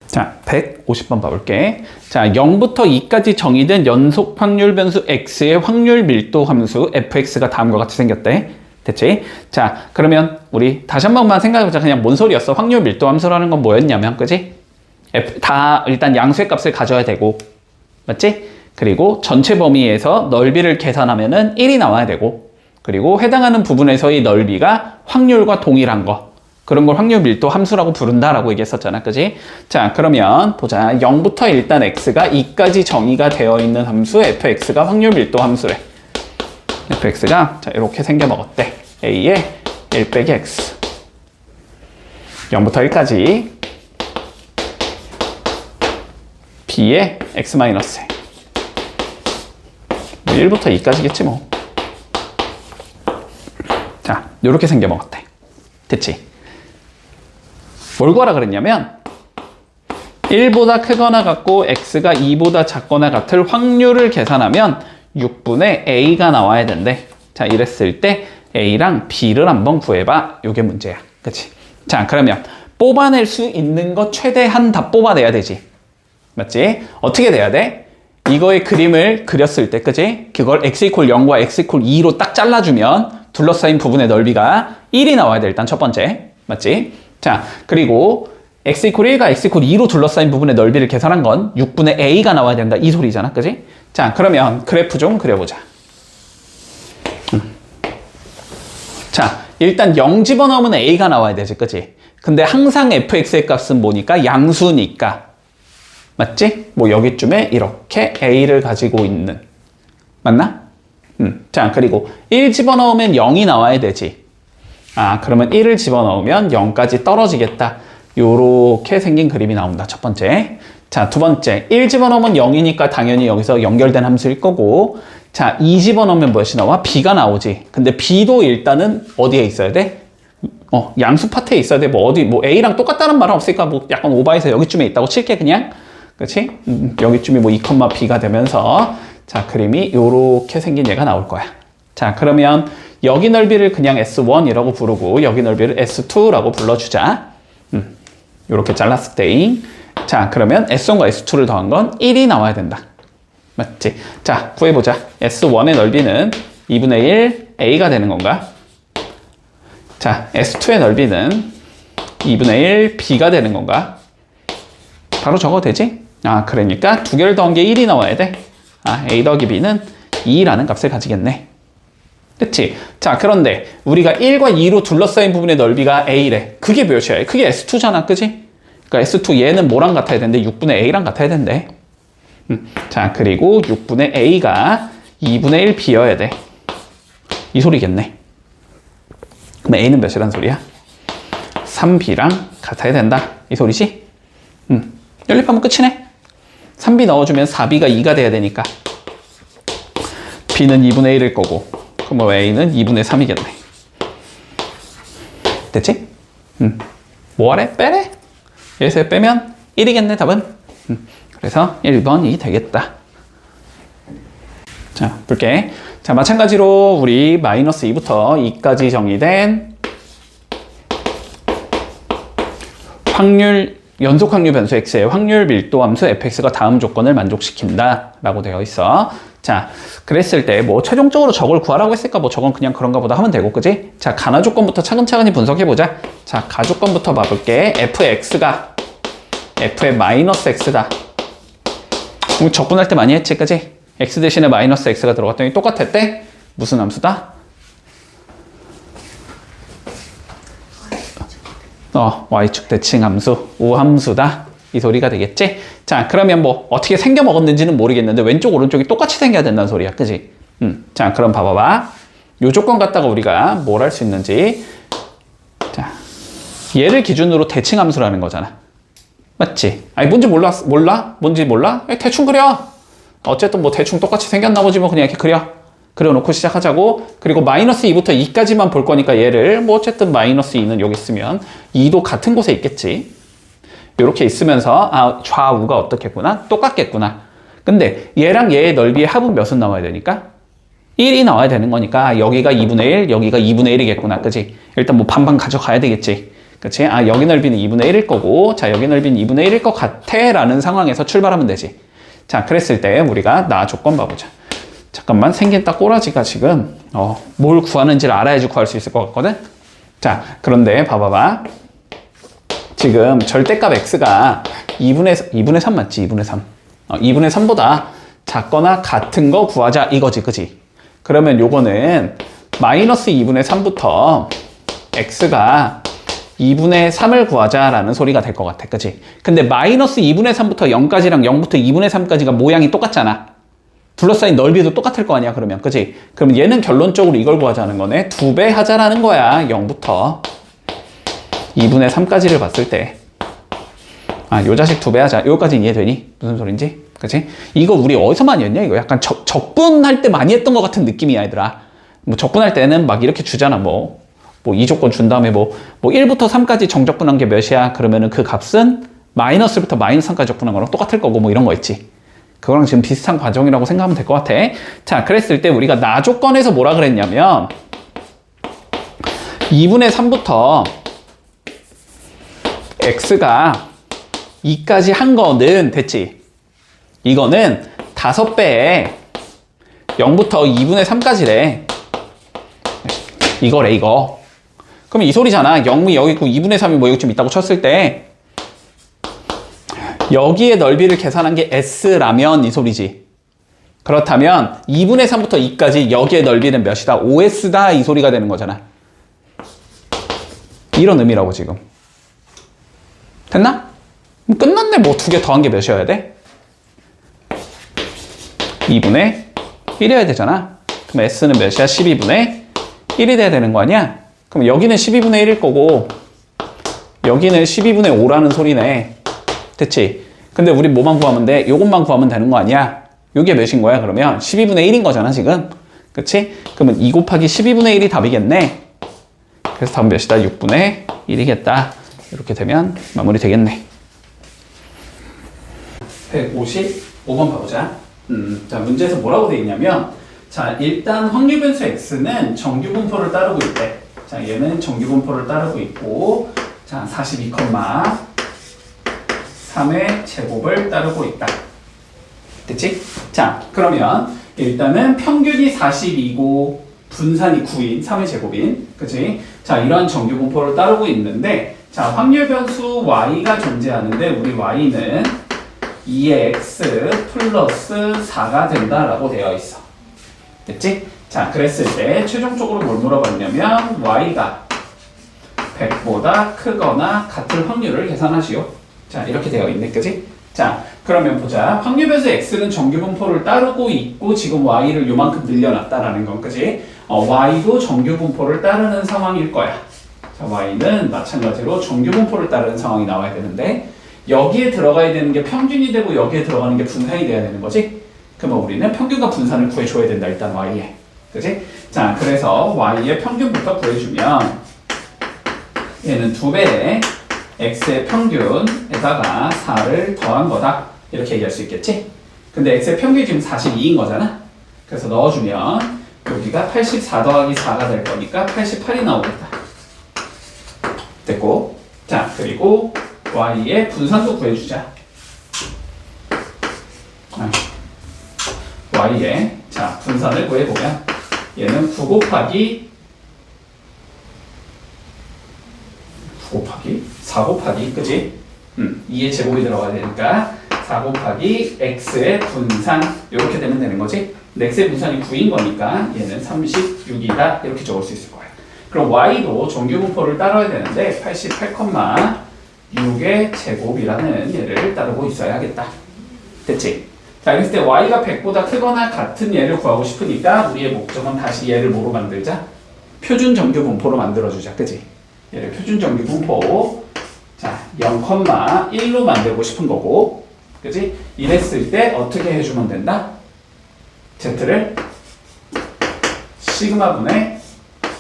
자, 150번 봐볼게. 자, 0부터 2까지 정의된 연속 확률 변수 x의 확률 밀도 함수 fx가 다음과 같이 생겼대. 됐지? 자, 그러면 우리 다시 한 번만 생각해보자. 그냥 뭔 소리였어? 확률 밀도 함수라는 건 뭐였냐면, 그지? 다 일단 양수의 값을 가져야 되고, 맞지? 그리고 전체 범위에서 넓이를 계산하면은 1이 나와야 되고, 그리고 해당하는 부분에서의 넓이가 확률과 동일한 거. 그런 걸 확률 밀도 함수라고 부른다라고 얘기했었잖아. 그지? 자, 그러면 보자. 0부터 일단 x가 2까지 정의가 되어 있는 함수 fx가 확률 밀도 함수래. fx가 자, 이렇게 생겨 먹었대. a의 1 빼기 x. 0부터 1까지 b의 x 마이너스 1부터 2까지겠지 뭐. 자, 이렇게 생겨 먹었대. 됐지? 뭘 구하라 그랬냐면 1보다 크거나 같고 x가 2보다 작거나 같을 확률을 계산하면 6분의 a가 나와야 된대. 자, 이랬을 때 a랑 b를 한번 구해봐. 요게 문제야. 그치? 자, 그러면 뽑아낼 수 있는 거 최대한 다 뽑아내야 되지. 맞지? 어떻게 돼야 돼? 이거의 그림을 그렸을 때, 그치? 그걸 x = 0과 x = 2로 딱 잘라주면 둘러싸인 부분의 넓이가 1이 나와야 돼. 일단 첫 번째. 맞지? 자, 그리고 x = 1과 x = 2로 둘러싸인 부분의 넓이를 계산한 건 6분의 a가 나와야 된다. 이 소리잖아. 그지? 자, 그러면 그래프 좀 그려보자. 자, 일단 0 집어넣으면 a가 나와야 되지. 그지? 근데 항상 fx의 값은 뭐니까? 양수니까. 맞지? 뭐 여기쯤에 이렇게 a를 가지고 있는. 맞나? 자, 그리고 1 집어넣으면 0이 나와야 되지. 아, 그러면 1을 집어넣으면 0까지 떨어지겠다. 요렇게 생긴 그림이 나온다. 첫 번째. 자, 두 번째. 1 집어넣으면 0이니까 당연히 여기서 연결된 함수일 거고, 자, 2 집어넣으면 무엇이 나와? b가 나오지. 근데 b도 일단은 어디에 있어야 돼? 양수 파트에 있어야 돼. 뭐 어디, 뭐 a랑 똑같다는 말은 없으니까 뭐 약간 오버해서 여기쯤에 있다고 칠게, 그냥. 그치? 여기쯤이 뭐 2,b가 되면서, 자, 그림이 요렇게 생긴 얘가 나올 거야. 자, 그러면 여기 넓이를 그냥 S1이라고 부르고 여기 넓이를 S2라고 불러주자. 이렇게 잘랐을 때잉. 자, 그러면 S1과 S2를 더한 건 1이 나와야 된다. 맞지? 자, 구해보자. S1의 넓이는 2분의 1 A가 되는 건가? 자, S2의 넓이는 2분의 1 B가 되는 건가? 바로 적어도 되지? 아, 그러니까 두 개를 더한 게 1이 나와야 돼. 아, A 더하기 B는 2라는 값을 가지겠네. 그치? 자, 그런데 우리가 1과 2로 둘러싸인 부분의 넓이가 A래. 그게 몇이야? 그게 S2잖아. 그치? 그러니까 S2 얘는 뭐랑 같아야 되는데 6분의 A랑 같아야 된대. 자, 그리고 6분의 A가 2분의 1 B여야 돼. 이 소리겠네. 그럼 A는 몇이란 소리야? 3B랑 같아야 된다. 이 소리지? 연립하면 끝이네. 3B 넣어주면 4B가 2가 돼야 되니까 B는 2분의 1일 거고, 그럼 A는 2분의 3이겠네. 됐지? 뭐하래? 빼래? 여기서 빼면 1이겠네, 답은. 그래서 1번이 되겠다. 자, 볼게. 자, 마찬가지로 우리 마이너스 2부터 2까지 정의된 연속 확률 변수 x의 확률 밀도 함수 fx가 다음 조건을 만족시킨다 라고 되어 있어. 자, 그랬을 때 뭐 최종적으로 저걸 구하라고 했을까? 뭐 저건 그냥 그런가 보다 하면 되고, 그지? 자, 가나 조건부터 차근차근히 분석해보자. 자, 가조건부터 봐볼게. fx가 f의 마이너스 x다. 적분할 때 많이 했지, 그지? x 대신에 마이너스 x가 들어갔더니 똑같았대? 무슨 함수다? y축 대칭 함수, 우함수다. 이 소리가 되겠지? 자, 그러면 뭐 어떻게 생겨 먹었는지는 모르겠는데 왼쪽 오른쪽이 똑같이 생겨야 된다는 소리야. 그지? 자, 그럼 봐봐봐. 요 조건 갖다가 우리가 뭘 할 수 있는지. 자, 얘를 기준으로 대칭 함수라는 거잖아. 맞지? 아니, 뭔지 몰라? 뭔지 몰라? 대충 그려. 어쨌든 뭐 대충 똑같이 생겼나 보지 뭐. 그냥 이렇게 그려놓고 시작하자고. 그리고 마이너스 2부터 2까지만 볼 거니까 얘를 뭐 어쨌든 마이너스 2는 여기 있으면 2도 같은 곳에 있겠지. 이렇게 있으면서 아, 좌우가 어떻겠구나? 똑같겠구나. 근데 얘랑 얘의 넓이의 합은 몇은 나와야 되니까? 1이 나와야 되는 거니까 여기가 2분의 1, 여기가 2분의 1이겠구나. 그지? 일단 뭐 반반 가져가야 되겠지. 그치? 아, 여기 넓이는 2분의 1일 거고, 자, 여기 넓이는 2분의 1일 것 같아. 라는 상황에서 출발하면 되지. 자, 그랬을 때 우리가 나 조건 봐보자. 잠깐만, 생긴 딱 꼬라지가 지금, 뭘 구하는지를 알아야지 구할 수 있을 것 같거든? 자, 그런데 봐봐봐. 지금 절대값 x가 2분의 3 맞지? 2분의 3. 2분의 3보다 작거나 같은 거 구하자 이거지, 그지? 그러면 요거는 마이너스 2분의 3부터 x가 2분의 3을 구하자라는 소리가 될 것 같아, 그치? 근데 마이너스 2분의 3부터 0까지랑 0부터 2분의 3까지가 모양이 똑같잖아. 둘러싸인 넓이도 똑같을 거 아니야, 그러면, 그치? 그럼 얘는 결론적으로 이걸 구하자는 거네. 2배 하자라는 거야, 0부터 2분의 3까지를 봤을 때. 아, 요 자식 2배 하자. 요까지는 이해되니? 무슨 소린지? 그치? 이거 우리 어디서 많이 했냐? 이거 약간 적분할 때 많이 했던 것 같은 느낌이야, 얘들아. 뭐 적분할 때는 막 이렇게 주잖아, 뭐 이 조건 준 다음에 뭐 1부터 3까지 정적분한 게 몇이야? 그러면은 그 값은 마이너스부터 마이너스 3까지 적분한 거랑 똑같을 거고 뭐 이런 거 있지. 그거랑 지금 비슷한 과정이라고 생각하면 될 것 같아. 자, 그랬을 때 우리가 나 조건에서 뭐라 그랬냐면 2분의 3부터 x가 2까지 한 거는 됐지. 이거는 5배에 0부터 2분의 3까지래. 이거래, 이거. 그럼 이 소리잖아. 0이 여기 있고 2분의 3이 뭐 여기쯤 있다고 쳤을 때 여기에 넓이를 계산한 게 S라면 이 소리지. 그렇다면 2분의 3부터 2까지 여기에 넓이는 몇이다? OS다 이 소리가 되는 거잖아. 이런 의미라고 지금. 됐나? 끝났네. 뭐 2개 더한 게 몇이어야 돼? 2분의 1이어야 되잖아. 그럼 S는 몇이야? 12분의 1이 돼야 되는 거 아니야? 그럼 여기는 12분의 1일 거고 여기는 12분의 5라는 소리네. 됐지? 근데 우리 뭐만 구하면 돼? 요것만 구하면 되는 거 아니야? 요게 몇인 거야? 그러면 12분의 1인 거잖아 지금. 그치? 그러면 2 곱하기 12분의 1이 답이겠네. 그래서 답은 몇이다? 6분의 1이겠다. 이렇게 되면 마무리 되겠네. 155번 봐보자. 자, 문제에서 뭐라고 돼 있냐면, 자, 일단 확률 변수 x는 정규 분포를 따르고 있대. 자, 얘는 정규 분포를 따르고 있고, 자, 42,3의 제곱을 따르고 있다. 됐지? 자, 그러면 일단은 평균이 42고 분산이 9인 3의 제곱인, 그치? 자, 이러한 정규 분포를 따르고 있는데, 자, 확률 변수 y가 존재하는데 우리 y는 2의 x 플러스 4가 된다라고 되어 있어. 됐지? 자, 그랬을 때 최종적으로 뭘 물어봤냐면 y가 100보다 크거나 같은 확률을 계산하시오. 자, 이렇게 되어 있네, 그치? 자, 그러면 보자. 확률 변수 x는 정규 분포를 따르고 있고 지금 y를 요만큼 늘려놨다라는 건, 그치? y도 정규 분포를 따르는 상황일 거야. 자, y는 마찬가지로 정규 분포를 따르는 상황이 나와야 되는데 여기에 들어가야 되는 게 평균이 되고 여기에 들어가는 게 분산이 돼야 되는 거지? 그러면 우리는 평균과 분산을 구해줘야 된다, 일단 y에. 그치? 자, 그래서 y의 평균부터 구해주면 얘는 2배의 x의 평균에다가 4를 더한 거다. 이렇게 얘기할 수 있겠지? 근데 x의 평균이 지금 42인 거잖아? 그래서 넣어주면 여기가 84 더하기 4가 될 거니까 88이 나오겠다. 됐고, 자, 그리고 y의 분산도 구해주자. y의, 자, 분산을 구해보면 얘는 9 곱하기 4 곱하기, 그지? 2의 제곱이 들어가야 되니까 4 곱하기 x의 분산, 이렇게 되면 되는 거지? 근데 x의 분산이 9인 거니까 얘는 36이다, 이렇게 적을 수 있을 거야. 그럼 y도 정규 분포를 따라야 되는데 88,6의 제곱이라는 얘를 따르고 있어야겠다. 됐지? 자, 그랬을 때 y가 100보다 크거나 같은 얘를 구하고 싶으니까 우리의 목적은 다시 얘를 뭐로 만들자? 표준 정규 분포로 만들어주자, 그지? 얘를 표준 정규 분포, 자, 0,1로 만들고 싶은 거고, 그지? 이랬을 때 어떻게 해주면 된다? z를 시그마분의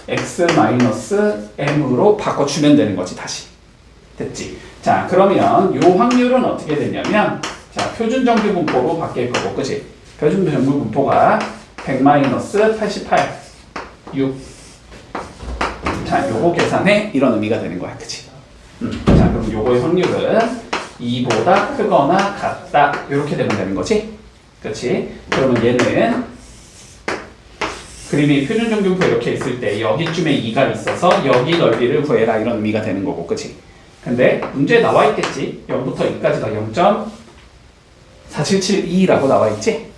x-m으로 바꿔주면 되는 거지, 다시. 됐지? 자, 그러면 요 확률은 어떻게 되냐면, 자, 표준 정규 분포로 바뀔 거고, 그치? 표준 정규 분포가 100-88, 6. 자, 요거 계산에 이런 의미가 되는 거야, 그치? 자, 그럼 요거의 확률은 2보다 크거나 같다. 이렇게 되면 되는 거지? 그렇지? 그러면 얘는 그림이 표준정균포 이렇게 있을 때 여기쯤에 2가 있어서 여기 넓이를 구해라 이런 의미가 되는 거고, 그치? 근데 문제에 나와 있겠지? 0부터 2까지가 0.4772라고 나와 있지?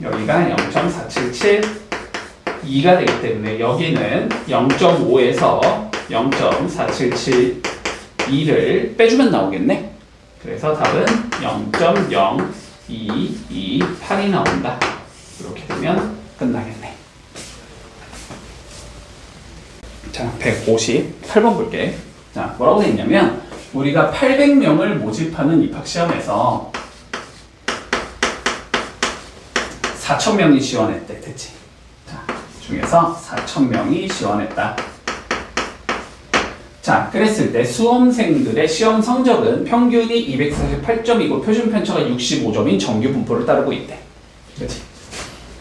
여기가 0.4772가 되기 때문에 여기는 0.5에서 0.4772를 빼주면 나오겠네? 그래서 답은 0.0228이 나온다. 이렇게 되면 끝나겠네. 자, 158번 볼게. 자, 뭐라고 돼 있냐면 우리가 800명을 모집하는 입학시험에서 4,000명이 지원했대. 됐지? 자, 중에서 4,000명이 지원했다. 자, 그랬을 때 수험생들의 시험 성적은 평균이 248점이고 표준 편차가 65점인 정규 분포를 따르고 있대. 그렇지?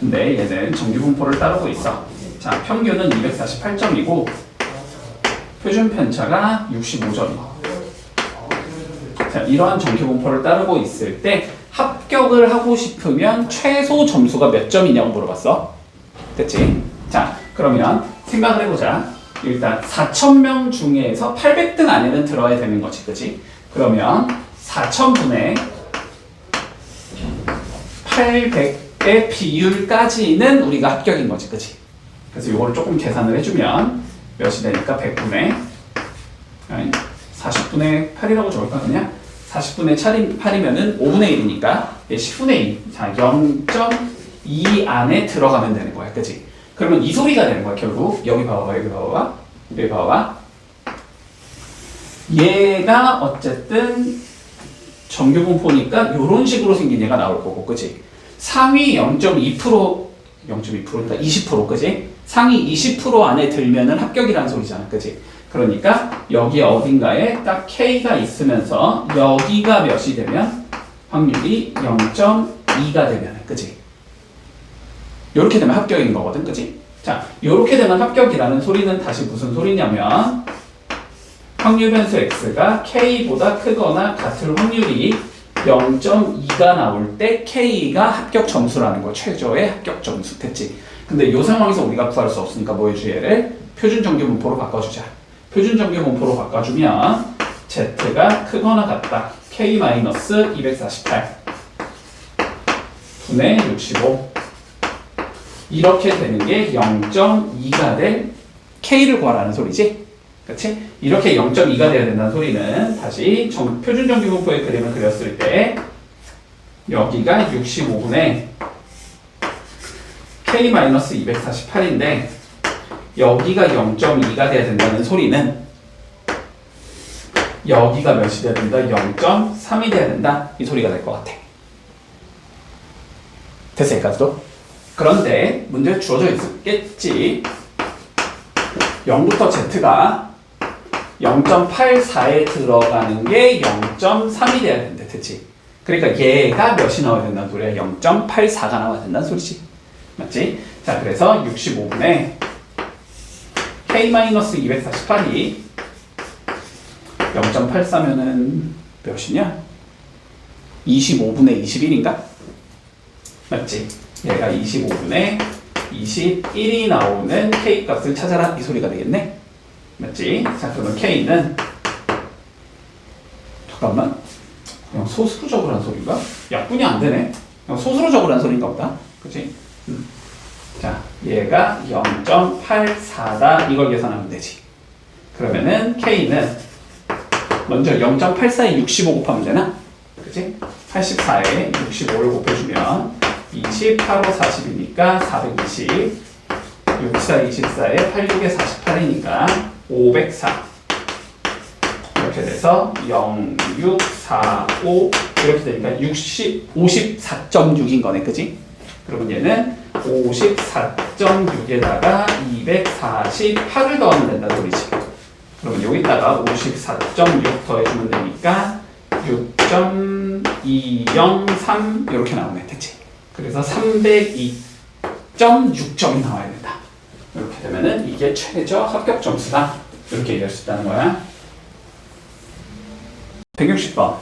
근데 얘는 정규 분포를 따르고 있어. 자, 평균은 248점이고 표준 편차가 65점이고. 자, 이러한 정규 분포를 따르고 있을 때 합격을 하고 싶으면 최소 점수가 몇 점이냐고 물어봤어. 됐지? 자, 그러면 생각을 해보자. 일단 4,000명 중에서 800등 안에는 들어야 되는 거지, 그치? 그러면 4,000분의 800의 비율까지는 우리가 합격인 거지, 그치? 그래서 이거를 조금 계산을 해주면 몇이 되니까 100분의 40분의 8이라고 적을까 그냥? 40분의 8이면은 5분의 1이니까 10분의 2. 자, 0.2 안에 들어가면 되는 거야, 그치? 그러면 이 소리가 되는 거야, 결국. 여기 봐봐, 여기 봐봐. 여기 봐봐. 얘가 어쨌든 정규 분포니까 이런 식으로 생긴 얘가 나올 거고, 그치? 상위 0.2%그러니까 20%, 그치? 상위 20% 안에 들면은 합격이라는 소리잖아, 그치? 그러니까 여기 어딘가에 딱 K가 있으면서 여기가 몇이 되면 확률이 0.2가 되면, 그치? 요렇게 되면 합격인 거거든, 그치? 자, 요렇게 되면 합격이라는 소리는 다시 무슨 소리냐면 확률 변수 x가 k보다 크거나 같을 확률이 0.2가 나올 때 k가 합격 점수라는 거, 최저의 합격 점수. 됐지? 근데 이 상황에서 우리가 구할 수 없으니까 뭐 해줘, 얘를? 표준 정규 분포로 바꿔주자. 표준 정규 분포로 바꿔주면 z가 크거나 같다. k-248 분의 65 이렇게 되는 게 0.2가 될 K를 구하라는 소리지? 그치? 이렇게 0.2가 돼야 된다는 소리는 다시 표준 정규 분포의 그림을 그렸을 때 여기가 65분의 K-248인데 여기가 0.2가 돼야 된다는 소리는 여기가 몇이 돼야 된다? 0.3이 돼야 된다. 이 소리가 될 것 같아. 됐어, 여기까지도? 그런데 문제에 주어져 있겠지. 0부터 z가 0.84에 들어가는 게 0.3이 돼야 된대. 됐지? 그러니까 얘가 몇이 나와야 된다는 소리야? 0.84가 나와야 된다는 소리지. 맞지? 자, 그래서 65분의 K-248이 0.84면은 몇이냐? 25분의 21인가? 맞지? 얘가 25분의 21이 나오는 K 값을 찾아라. 이 소리가 되겠네? 맞지? 자, 그러면 K는 잠깐만, 그냥 소수로 적으라는 소리인가? 약분이 안 되네. 그냥 소수로 적으라는 소리인가 보다. 그치? 자, 얘가 0.84다. 이걸 계산하면 되지. 그러면은 K는 먼저 0.84에 65 곱하면 되나? 그치? 84에 65를 곱해주면 20, 8, 5, 40이니까 420, 6, 4, 24에 8, 6에 48이니까 504. 이렇게 돼서 0, 6, 4, 5 이렇게 되니까 54.6인 거네, 그지? 그러면 얘는 54.6에다가 248을 더하면 된다는 소리지. 그러면 여기다가 54.6 더해주면 되니까 6.203 이렇게 나오네, 됐지? 그래서 302.6점이 나와야 된다. 이렇게 되면은 이게 최저 합격 점수다. 이렇게 얘기할 수 있다는 거야. 160번.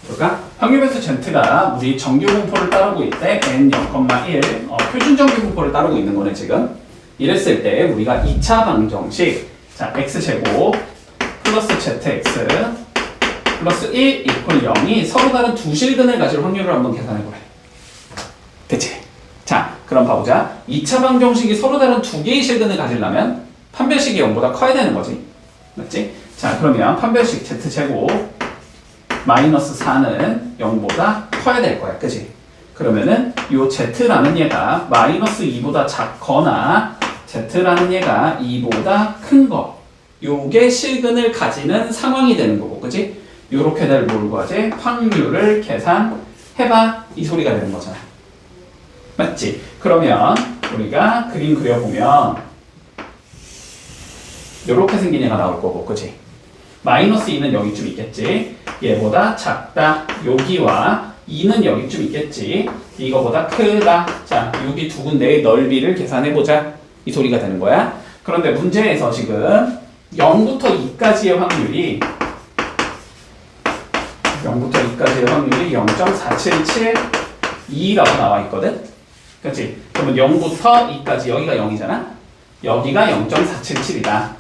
그러니까 확률변수 Z가 우리 정규 분포를 따르고 있대. n 0,1 표준 정규 분포를 따르고 있는 거네 지금. 이랬을 때 우리가 2차 방정식 자 x제곱 플러스 zx 플러스 1 이퀄 0이 서로 다른 두 실근을 가질 확률을 한번 계산해보래. 됐지? 자 그럼 봐보자. 2차 방정식이 서로 다른 두 개의 실근을 가지려면 판별식이 0보다 커야 되는 거지. 맞지? 자 그러면 판별식 z제곱 마이너스 4는 0보다 커야 될 거야. 그치? 그러면은 요 z라는 얘가 마이너스 2보다 작거나 z라는 얘가 2보다 큰 거. 요게 실근을 가지는 상황이 되는 거고. 그치? 요렇게 될 뭘 구하지? 확률을 계산해봐. 이 소리가 되는 거잖아. 맞지? 그러면 우리가 그림 그려보면 요렇게 생긴 얘가 나올 거고. 그치? 마이너스 2는 여기쯤 있겠지. 얘보다 작다. 여기와 2는 여기쯤 있겠지. 이거보다 크다. 자, 여기 두 군데의 넓이를 계산해보자. 이 소리가 되는 거야. 그런데 문제에서 지금 0부터 2까지의 확률이 0.477 2라고 나와 있거든. 그렇지? 그러면 0부터 2까지 여기가 0이잖아. 여기가 0.477이다.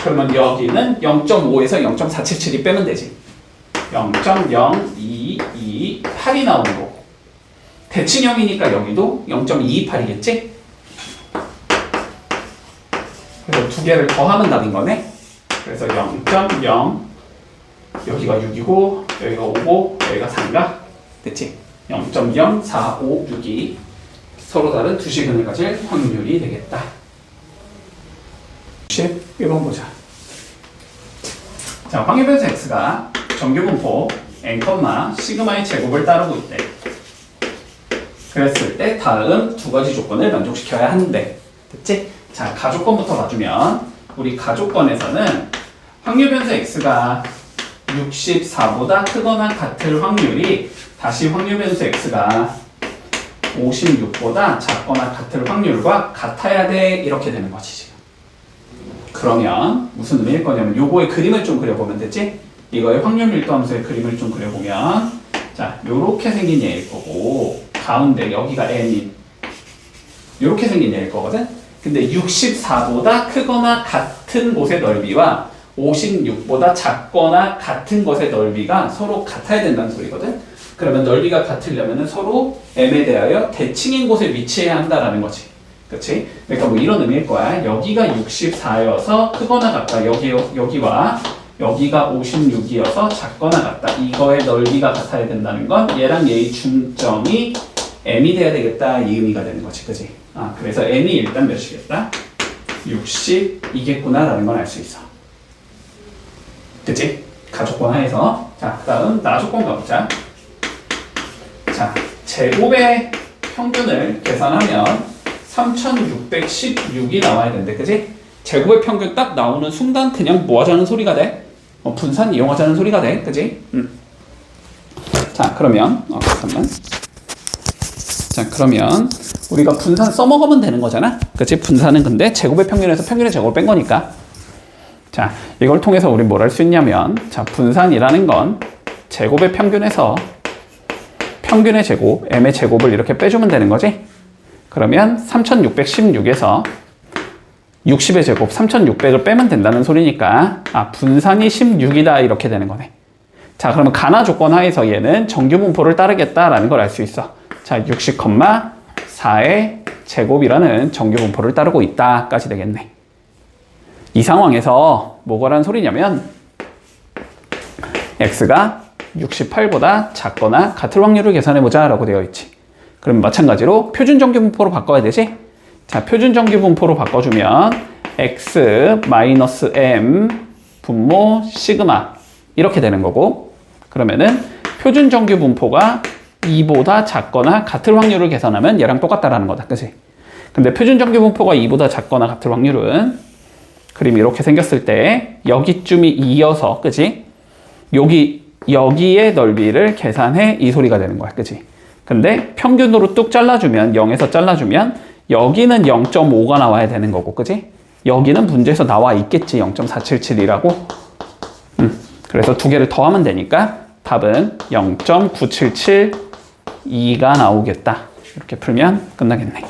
그러면 여기는 0.5에서 0.477이 빼면 되지. 0.0228이 나오는 거고. 대칭형이니까 여기도 0.228이겠지? 그래서 두 개를 더하면 답인 거네. 그래서 0.0 여기가 6이고 여기가 5고 여기가 4인가? 됐지? 0.0456이 서로 다른 두 실근을 가질 확률이 되겠다. 11번 보자. 자, 확률변수 x가 정규분포 n, 시그마의 제곱을 따르고 있대. 그랬을 때 다음 두 가지 조건을 만족시켜야 하는데, 됐지? 자, 가조건부터 봐주면 우리 가조건에서는 확률변수 x가 64보다 크거나 같을 확률이 다시 확률변수 x가 56보다 작거나 같을 확률과 같아야 돼. 이렇게 되는 거지 지금. 그러면 무슨 의미일 거냐면 요거의 그림을 좀 그려보면 되지? 이거의 확률 밀도함수의 그림을 좀 그려보면 자 요렇게 생긴 얘일 거고 가운데 여기가 n인 요렇게 생긴 얘일 거거든? 근데 64보다 크거나 같은 곳의 넓이와 56보다 작거나 같은 것의 넓이가 서로 같아야 된다는 소리거든? 그러면 넓이가 같으려면 서로 m에 대하여 대칭인 곳에 위치해야 한다라는 거지. 그치? 그러니까 뭐 이런 의미일 거야. 여기가 64여서 크거나 같다. 여기와 여기가 56이어서 작거나 같다. 이거의 넓이가 같아야 된다는 건 얘랑 얘의 중점이 m이 돼야 되겠다. 이 의미가 되는 거지. 그치? 아, 그래서 m이 일단 몇이겠다? 60이겠구나 라는 걸 알 수 있어. 그치? 가조건 하에서. 자, 그 다음 나조건 가보자. 자, 제곱의 평균을 계산하면 3616이 나와야 되는데, 그지? 제곱의 평균 딱 나오는 순간 그냥 뭐 하자는 소리가 돼? 분산 이용하자는 소리가 돼, 그지? 자, 그러면, 잠깐만. 자, 그러면 우리가 분산 써먹으면 되는 거잖아? 그치? 분산은 근데 제곱의 평균에서 평균의 제곱을 뺀 거니까. 자, 이걸 통해서 우리 뭘 할 수 있냐면, 자, 분산이라는 건 제곱의 평균에서 평균의 제곱, m의 제곱을 이렇게 빼주면 되는 거지? 그러면 3616에서 60의 제곱 3600을 빼면 된다는 소리니까 분산이 16이다 이렇게 되는 거네. 자 그러면 가나 조건 하에서 얘는 정규분포를 따르겠다라는 걸 알 수 있어. 자 60,4의 제곱이라는 정규분포를 따르고 있다까지 되겠네. 이 상황에서 뭐가란 소리냐면 x가 68보다 작거나 같을 확률을 계산해보자 라고 되어 있지. 그럼 마찬가지로 표준 정규 분포로 바꿔야 되지? 자, 표준 정규 분포로 바꿔주면 x-m 분모 시그마 이렇게 되는 거고 그러면은 표준 정규 분포가 2보다 작거나 같을 확률을 계산하면 얘랑 똑같다라는 거다. 그치? 근데 표준 정규 분포가 2보다 작거나 같을 확률은 그림이 이렇게 생겼을 때 여기쯤이 2여서 그치? 여기의 넓이를 계산해 이 소리가 되는 거야. 그치? 근데 평균으로 뚝 잘라주면 0에서 잘라주면 여기는 0.5가 나와야 되는 거고 그지? 여기는 문제에서 나와 있겠지 0.477이라고 그래서 두 개를 더하면 되니까 답은 0.9772가 나오겠다. 이렇게 풀면 끝나겠네.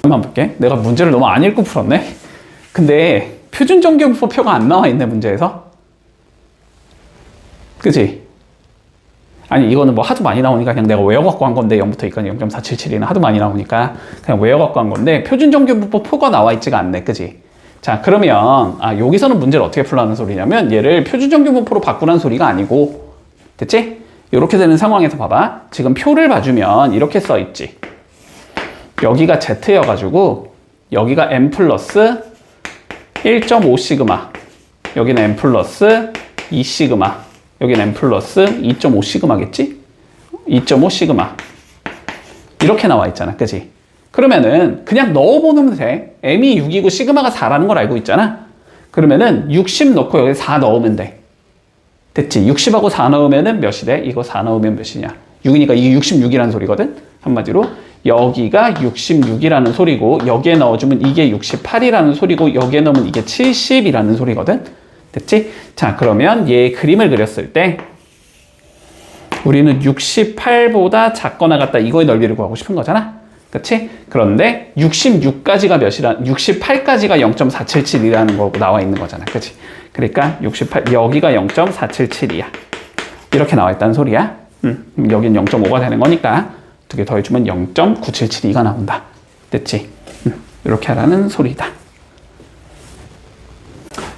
한번 볼게. 내가 문제를 너무 안 읽고 풀었네. 근데 표준 정규분포표가 안 나와 있네, 문제에서. 그치? 아니, 이거는 뭐 하도 많이 나오니까 그냥 내가 외워갖고 한 건데, 0부터 2까지 0.477이는 하도 많이 나오니까 그냥 외워갖고 한 건데, 표준 정규분포표가 나와 있지가 않네. 그치? 자, 그러면 여기서는 문제를 어떻게 풀라는 소리냐면, 얘를 표준 정규분포로 바꾸라는 소리가 아니고, 됐지? 이렇게 되는 상황에서 봐봐. 지금 표를 봐주면 이렇게 써 있지. 여기가 Z여가지고 여기가 M 플러스 1.5 시그마, 여기는 M 플러스 2 시그마, 여기는 M 플러스 2.5 시그마겠지? 2.5 시그마 이렇게 나와 있잖아. 그치? 그러면은 그냥 넣어보면 돼. M이 6이고 시그마가 4라는 걸 알고 있잖아. 그러면은 60 넣고 여기 4 넣으면 돼. 됐지? 60하고 4 넣으면은 몇이 돼? 이거 4 넣으면 몇이냐? 6이니까 이게 66이라는 소리거든? 한마디로 여기가 66이라는 소리고, 여기에 넣어주면 이게 68이라는 소리고, 여기에 넣으면 이게 70이라는 소리거든? 됐지? 자, 그러면 얘의 그림을 그렸을 때 우리는 68보다 작거나 같다, 이거의 넓이를 구하고 싶은 거잖아? 그치? 그런데 66까지가 몇이라, 68까지가 0.477이라는 거고 나와 있는 거잖아. 그치? 그러니까 68, 여기가 0.477이야. 이렇게 나와 있다는 소리야. 여긴 0.5가 되는 거니까 두 개 더해주면 0.9772가 나온다. 됐지? 이렇게 하라는 소리다.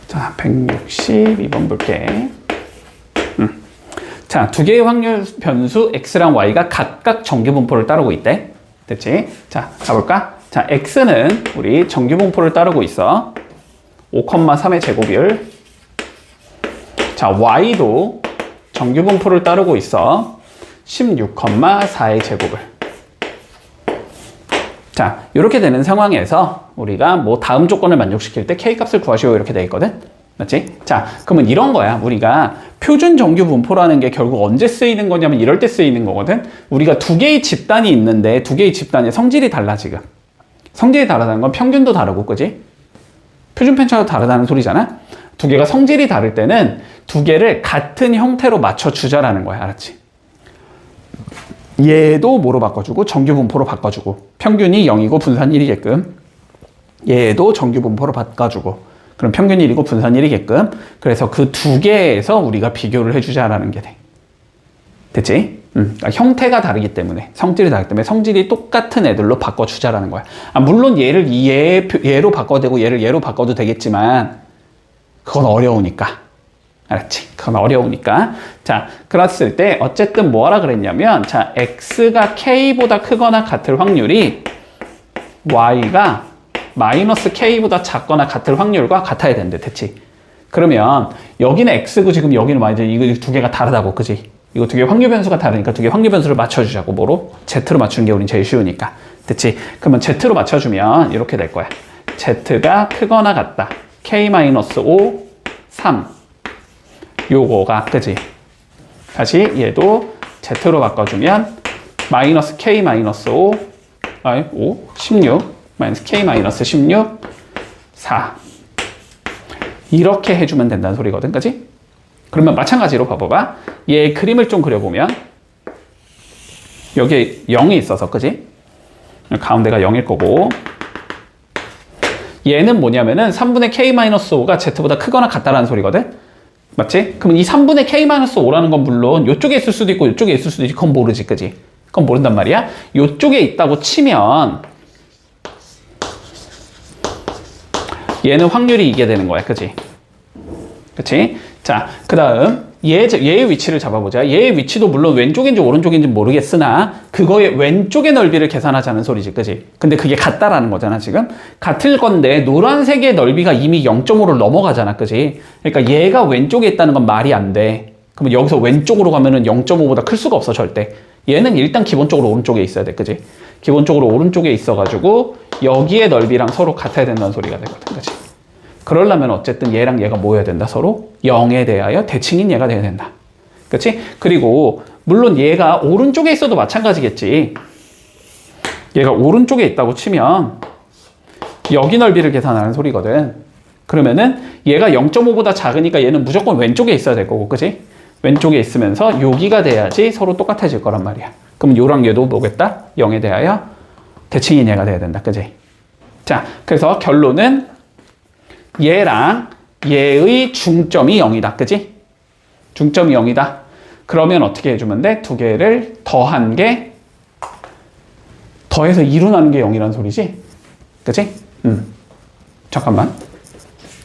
자, 162번 볼게. 자, 두 개의 확률 변수 x랑 y가 각각 정규분포를 따르고 있대. 됐지? 자, 가볼까? 자, x는 우리 정규분포를 따르고 있어. 5,3의 제곱율. 자, y도 정규분포를 따르고 있어. 16,4의 제곱을. 자, 이렇게 되는 상황에서 우리가 뭐 다음 조건을 만족시킬 때 K값을 구하시오 이렇게 돼 있거든? 맞지? 자, 그러면 이런 거야. 우리가 표준 정규 분포라는 게 결국 언제 쓰이는 거냐면 이럴 때 쓰이는 거거든? 우리가 두 개의 집단이 있는데 두 개의 집단의 성질이 달라 지금. 성질이 다르다는 건 평균도 다르고, 그지? 표준 편차도 다르다는 소리잖아? 두 개가 성질이 다를 때는 두 개를 같은 형태로 맞춰주자라는 거야. 알았지? 얘도 뭐로 바꿔주고 정규 분포로 바꿔주고, 평균이 0이고 분산 1이게끔 얘도 정규 분포로 바꿔주고, 그럼 평균이 1이고 분산 1이게끔. 그래서 그 두 개에서 우리가 비교를 해주자라는 게 돼. 됐지? 그러니까 형태가 다르기 때문에, 성질이 다르기 때문에 성질이 똑같은 애들로 바꿔주자라는 거야. 물론 얘를 얘로 바꿔도 되고 얘를 얘로 바꿔도 되겠지만 그건 어려우니까. 알았지? 그건 어려우니까. 자, 그랬을 때 어쨌든 뭐하라 그랬냐면, 자, x가 k보다 크거나 같을 확률이 y가 마이너스 k보다 작거나 같을 확률과 같아야 된대. 됐지? 그러면 여기는 x고 지금 여기는 y지. 이거 두 개가 다르다고, 그지? 이거 두 개 확률 변수가 다르니까 두 개 확률 변수를 맞춰주자고. 뭐로? z로 맞추는 게 우린 제일 쉬우니까. 됐지? 그러면 z로 맞춰주면 이렇게 될 거야. z가 크거나 같다. k-5, 3. 요거가, 그지? 다시 얘도 z로 바꿔주면 마이너스 k 마이너스 5, 16, 마이너스 k 마이너스 16, 4. 이렇게 해주면 된다는 소리거든, 그지? 그러면 마찬가지로 봐봐봐. 얘 그림을 좀 그려보면 여기에 0이 있어서, 그지? 가운데가 0일 거고, 얘는 뭐냐면은 3분의 k-5가 z보다 크거나 같다라는 소리거든? 맞지? 그럼 이 3분의 k-5라는 건 물론 이쪽에 있을 수도 있고 이쪽에 있을 수도 있지. 그건 모르지, 그지? 그건 모른단 말이야. 이쪽에 있다고 치면 얘는 확률이 이게 되는 거야, 그지? 그치? 자, 그 다음 얘의 위치를 잡아보자. 얘의 위치도 물론 왼쪽인지 오른쪽인지 모르겠으나 그거의 왼쪽의 넓이를 계산하자는 소리지, 그지? 근데 그게 같다라는 거잖아, 지금. 같을 건데 노란색의 넓이가 이미 0.5를 넘어가잖아, 그지? 그러니까 얘가 왼쪽에 있다는 건 말이 안 돼. 그러면 여기서 왼쪽으로 가면은 0.5보다 클 수가 없어, 절대. 얘는 일단 기본적으로 오른쪽에 있어야 돼, 그지? 기본적으로 오른쪽에 있어가지고 여기의 넓이랑 서로 같아야 된다는 소리가 되거든, 그지? 그러려면 어쨌든 얘랑 얘가 뭐 해야 된다? 서로 0에 대하여 대칭인 얘가 돼야 된다. 그치? 그리고 물론 얘가 오른쪽에 있어도 마찬가지겠지. 얘가 오른쪽에 있다고 치면 여기 넓이를 계산하는 소리거든. 그러면은 얘가 0.5보다 작으니까 얘는 무조건 왼쪽에 있어야 될 거고, 그지? 왼쪽에 있으면서 여기가 돼야지 서로 똑같아질 거란 말이야. 그럼 요랑 얘도 뭐겠다? 0에 대하여 대칭인 얘가 돼야 된다, 그지? 자, 그래서 결론은 얘랑 얘의 중점이 0이다, 그지? 중점이 0이다. 그러면 어떻게 해주면 돼? 두 개를 더한 게, 더해서 2로 나눈 게 0이란 소리지? 그치? 잠깐만.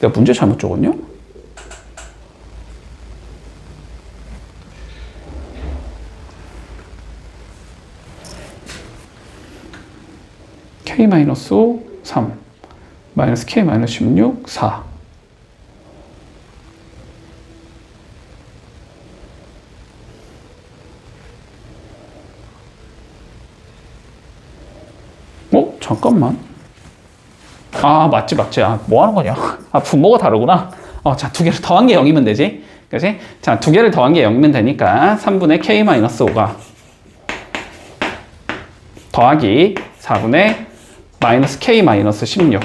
내가 문제 잘못 적었냐? K-5, 3, 마이너스 K-16, 4. 잠깐만. 아, 맞지. 아, 뭐 하는 거냐? 아, 분모가 다르구나. 자, 두 개를 더한 게 0이면 되지. 그치? 자, 두 개를 더한 게 0이면 되니까 3분의 K-5가 더하기 4분의 마이너스 K-16.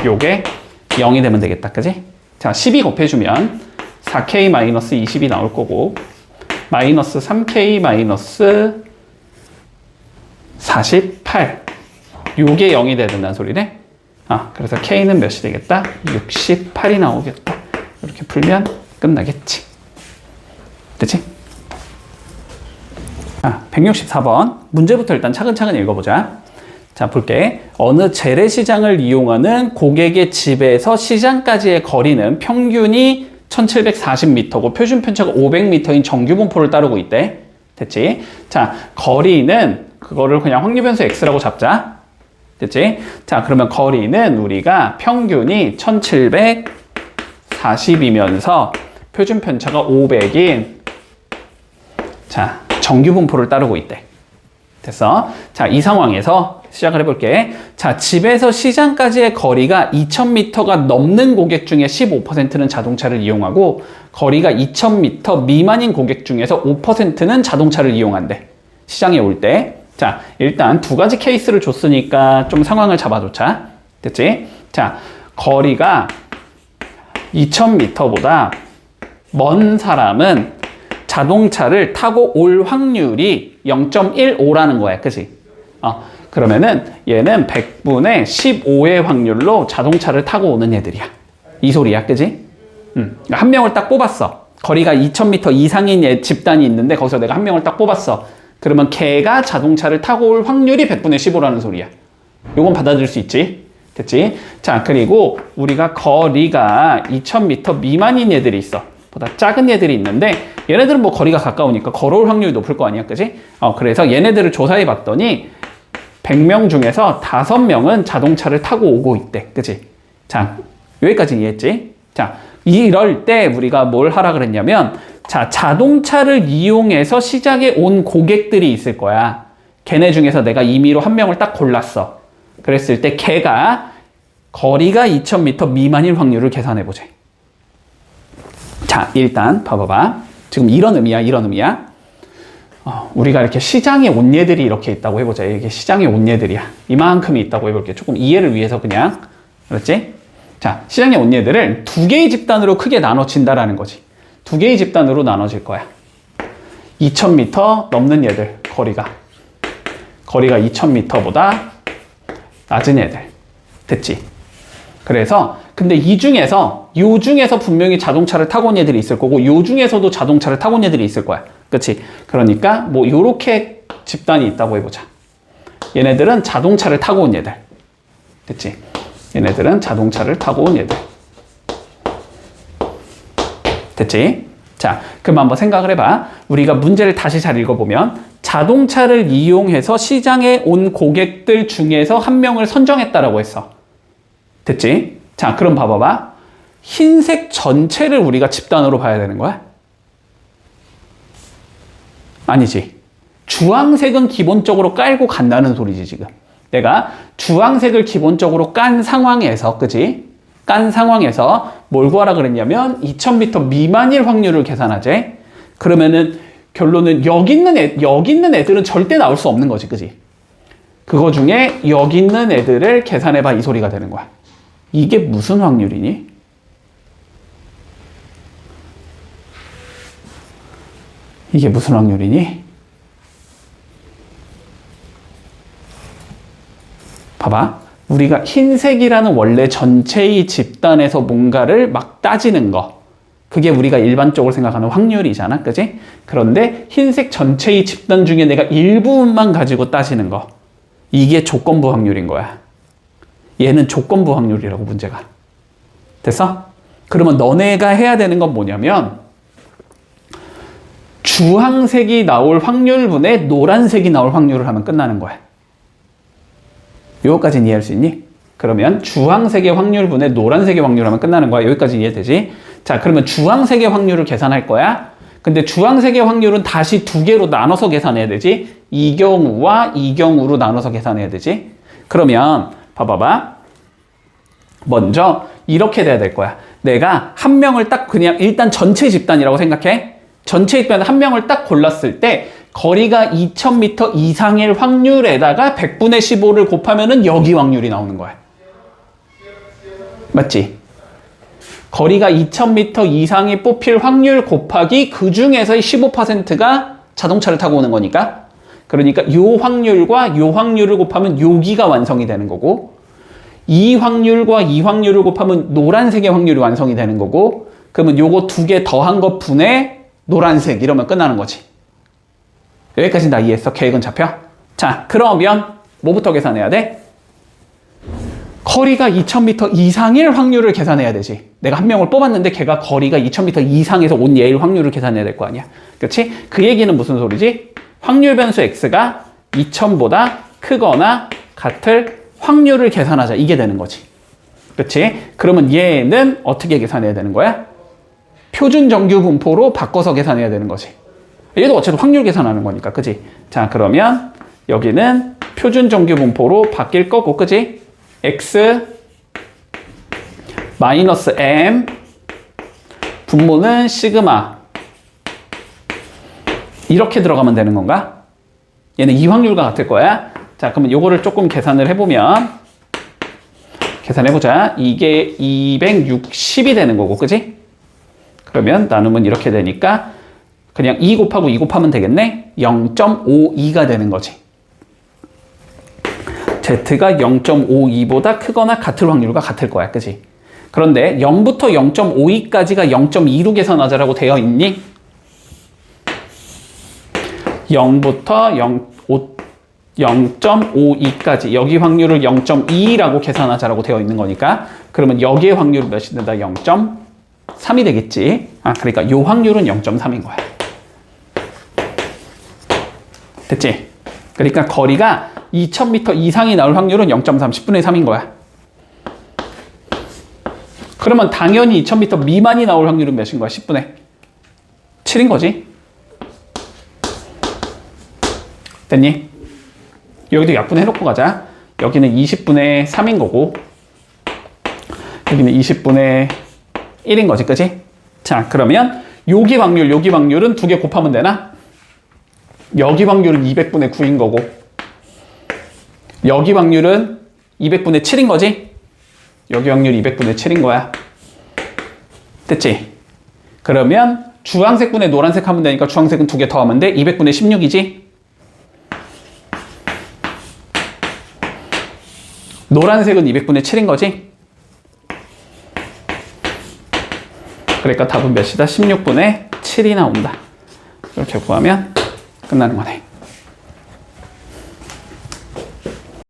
요게 0이 되면 되겠다. 그치? 자, 12 곱해주면 4K-20이 나올 거고, 마이너스 3K-48. 요게 0이 돼야 된다는 소리네. 그래서 K는 몇이 되겠다? 68이 나오겠다. 이렇게 풀면 끝나겠지. 됐지? 164번. 문제부터 일단 차근차근 읽어보자. 자, 볼게. 어느 재래시장을 이용하는 고객의 집에서 시장까지의 거리는 평균이 1740m고 표준 편차가 500m인 정규분포를 따르고 있대. 됐지? 자, 거리는 그거를 그냥 확률변수 x라고 잡자. 됐지? 자, 그러면 거리는 우리가 평균이 1740이면서 표준 편차가 500인 자, 정규 분포를 따르고 있대. 됐어? 자, 이 상황에서 시작을 해볼게. 자, 집에서 시장까지의 거리가 2000m가 넘는 고객 중에 15%는 자동차를 이용하고 거리가 2000m 미만인 고객 중에서 5%는 자동차를 이용한대. 시장에 올 때. 자, 일단 두 가지 케이스를 줬으니까 좀 상황을 잡아놓자. 됐지? 자, 거리가 2000m보다 먼 사람은 자동차를 타고 올 확률이 0.15라는 거야. 그치? 그러면은 얘는 100분의 15의 확률로 자동차를 타고 오는 애들이야. 이 소리야. 그치? 한 명을 딱 뽑았어. 거리가 2000m 이상인 집단이 있는데 거기서 내가 한 명을 딱 뽑았어. 그러면 걔가 자동차를 타고 올 확률이 100분의 15라는 소리야. 요건 받아들일 수 있지? 됐지? 자, 그리고 우리가 거리가 2000m 미만인 애들이 있어. 보다 작은 애들이 있는데 얘네들은 뭐 거리가 가까우니까 걸어올 확률이 높을 거 아니야. 그지? 그래서 얘네들을 조사해 봤더니 100명 중에서 5명은 자동차를 타고 오고 있대. 그지? 자, 여기까지 이해했지? 자, 이럴 때 우리가 뭘 하라 그랬냐면 자, 자동차를 이용해서 시장에 온 고객들이 있을 거야. 걔네 중에서 내가 임의로 한 명을 딱 골랐어. 그랬을 때 걔가 거리가 2000m 미만일 확률을 계산해보자. 자, 일단 봐봐봐. 지금 이런 의미야. 우리가 이렇게 시장에 온 얘들이 이렇게 있다고 해보자. 이게 시장에 온 얘들이야. 이만큼이 있다고 해볼게. 조금 이해를 위해서 그냥. 그렇지? 자, 시장에 온 얘들을 두 개의 집단으로 크게 나눠진다라는 거지. 두 개의 집단으로 나눠질 거야. 2000m 넘는 얘들, 거리가 2000m보다 낮은 애들. 됐지? 그래서 근데 요 중에서 분명히 자동차를 타고 온 애들이 있을 거고 요 중에서도 자동차를 타고 온 애들이 있을 거야. 그치? 그러니까 뭐 요렇게 집단이 있다고 해보자. 얘네들은 자동차를 타고 온 얘들. 됐지? 얘네들은 자동차를 타고 온 얘들. 됐지? 자, 그럼 한번 생각을 해봐. 우리가 문제를 다시 잘 읽어보면 자동차를 이용해서 시장에 온 고객들 중에서 한 명을 선정했다라고 했어. 됐지? 자, 그럼 봐봐봐. 흰색 전체를 우리가 집단으로 봐야 되는 거야? 아니지. 주황색은 기본적으로 깔고 간다는 소리지, 지금. 내가 주황색을 기본적으로 깐 상황에서, 그지? 깐 상황에서 뭘 구하라 그랬냐면 2000m 미만일 확률을 계산하재. 그러면은 결론은 여기 있는 애들은 절대 나올 수 없는 거지, 그지? 그거 중에 여기 있는 애들을 계산해봐 이 소리가 되는 거야. 이게 무슨 확률이니? 이게 무슨 확률이니? 봐봐. 우리가 흰색이라는 원래 전체의 집단에서 뭔가를 막 따지는 거. 그게 우리가 일반적으로 생각하는 확률이잖아. 그지? 그런데 흰색 전체의 집단 중에 내가 일부분만 가지고 따지는 거. 이게 조건부 확률인 거야. 얘는 조건부 확률이라고, 문제가. 됐어? 그러면 너네가 해야 되는 건 뭐냐면 주황색이 나올 확률분의 노란색이 나올 확률을 하면 끝나는 거야. 요거까지는 이해할 수 있니? 그러면 주황색의 확률분의 노란색의 확률을 하면 끝나는 거야. 여기까지 이해되지? 자, 그러면 주황색의 확률을 계산할 거야. 근데 주황색의 확률은 다시 두 개로 나눠서 계산해야 되지. 이 경우와 이 경우로 나눠서 계산해야 되지. 그러면 봐봐봐. 먼저 이렇게 돼야 될 거야. 내가 한 명을 딱 그냥 일단 전체 집단이라고 생각해. 전체 집단 한 명을 딱 골랐을 때 거리가 2000m 이상일 확률에다가 100분의 15를 곱하면은 여기 확률이 나오는 거야. 맞지? 거리가 2000m 이상이 뽑힐 확률 곱하기 그 중에서의 15%가 자동차를 타고 오는 거니까. 그러니까 요 확률과 요 확률을 곱하면 여기가 완성이 되는 거고, 이 확률과 이 확률을 곱하면 노란색의 확률이 완성이 되는 거고, 그러면 요거 두 개 더한 것 분의 노란색 이러면 끝나는 거지. 여기까지 다 이해했어? 계획은 잡혀? 자, 그러면 뭐부터 계산해야 돼? 거리가 2000m 이상일 확률을 계산해야 되지. 내가 한 명을 뽑았는데 걔가 거리가 2000m 이상에서 온 얘일 확률을 계산해야 될 거 아니야. 그렇지? 그 얘기는 무슨 소리지? 확률 변수 x가 2000보다 크거나 같을 확률을 계산하자. 이게 되는 거지. 그렇지? 그러면 얘는 어떻게 계산해야 되는 거야? 표준 정규 분포로 바꿔서 계산해야 되는 거지. 얘도 어쨌든 확률 계산하는 거니까, 그지? 자, 그러면 여기는 표준 정규 분포로 바뀔 거고, 그지? x 마이너스 m 분모는 시그마 이렇게 들어가면 되는 건가? 얘는 이 확률과 같을 거야. 자, 그러면 요거를 조금 계산을 해보면, 계산해보자. 이게 260이 되는 거고, 그지? 그러면 나누면 이렇게 되니까 그냥 2 곱하고 2 곱하면 되겠네? 0.52가 되는 거지. Z가 0.52보다 크거나 같을 확률과 같을 거야. 그지? 그런데 0부터 0.52까지가 0.2로 계산하자라고 되어 있니? 0부터 0.52까지 여기 확률을 0.2라고 계산하자라고 되어 있는 거니까, 그러면 여기의 확률은 몇이 된다? 0.3이 되겠지. 그러니까 요 확률은 0.3인 거야. 됐지? 그러니까 거리가 2000m 이상이 나올 확률은 0.3, 10분의 3인 거야. 그러면 당연히 2000m 미만이 나올 확률은 몇인 거야? 10분의 7인 거지. 됐니? 여기도 약분해 놓고 가자. 여기는 20분의 3인 거고, 여기는 20분의 1인 거지, 그치? 자, 그러면 여기 확률은 두 개 곱하면 되나? 여기 확률은 200분의 9인 거고, 여기 확률은 200분의 7인 거지? 여기 확률 200분의 7인 거야. 됐지? 그러면 주황색 분의 노란색 하면 되니까 주황색은 두 개 더 하면 돼. 200분의 16이지? 노란색은 200분의 7인 거지? 그러니까 답은 몇이다? 16분의 7이 나온다. 이렇게 구하면 끝나는 거네.